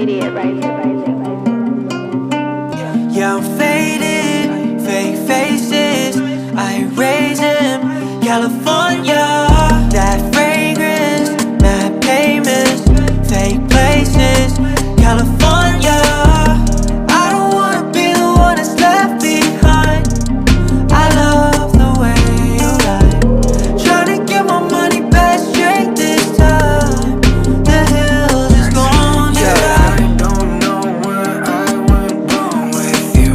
radiate, rising. Yeah, I'm faded, fake faces, I erase them. California, that fragrance, mad payments, fake places. California, I don't wanna be the one that's left behind. I love the way you lie. Tryna get my money back straight this time. The hills is gone, yeah. I don't know where I went wrong with you.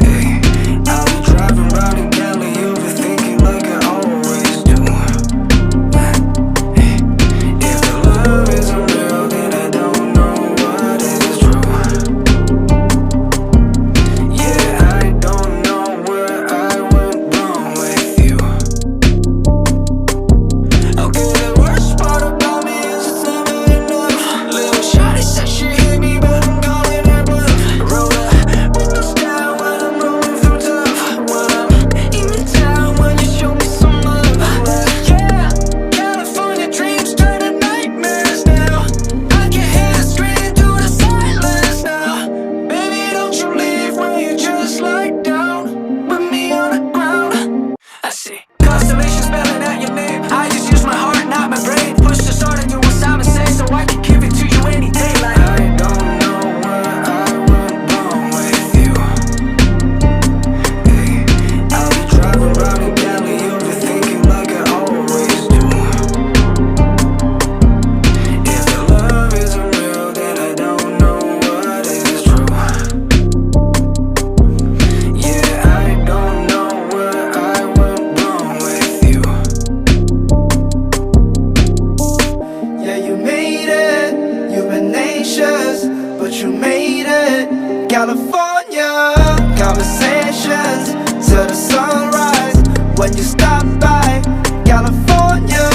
Hey, I'll be driving round in Cali, you'll be thinking like I always do. Hey, if the love isn't real, then I don't know what is true. Yeah, I don't know where I went wrong with you. Okay, the worst part about me is it's never enough. Little shawty said she hit me, but I'm calling her bluff. Roll up, windows down when I'm rolling through tough. When I'm in the town, when you show me some love. Yeah, California dreams turn to nightmares now. I can hear it screaming through the silence now. Baby, don't you leave when you just lie down with me on the ground. I see constellations spelling out your name. I just use my heart, not my brain. Push the start and do what Simon says, so I can give it to you any day. Like I don't know where I went wrong with you. Hey, I'll be driving round in Cali, you'll be thinking like I always do. If the love isn't real, then I don't know what is true. Yeah, I don't know where I went wrong with you. Yeah, you made it, you've been anxious, but you made it. California, conversations till the sunrise. When you stop by, California,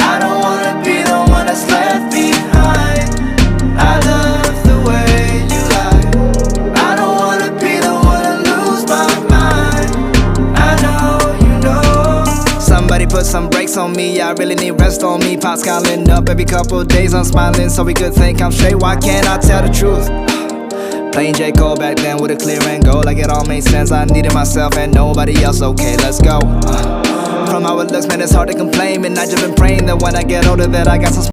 I don't wanna be the one that's left behind. I love the way you lie. I don't wanna be the one to lose my mind. I know you know. Somebody put some brakes on me, I really need rest on me. Pops calling up every couple days, I'm smiling so we could think I'm straight. Why can't I tell the truth? Playing J. Cole back then with a clear and goal, like it all made sense. I needed myself and nobody else, okay, let's go. From how it looks, man, it's hard to complain. And I just been praying that when I get older that I got some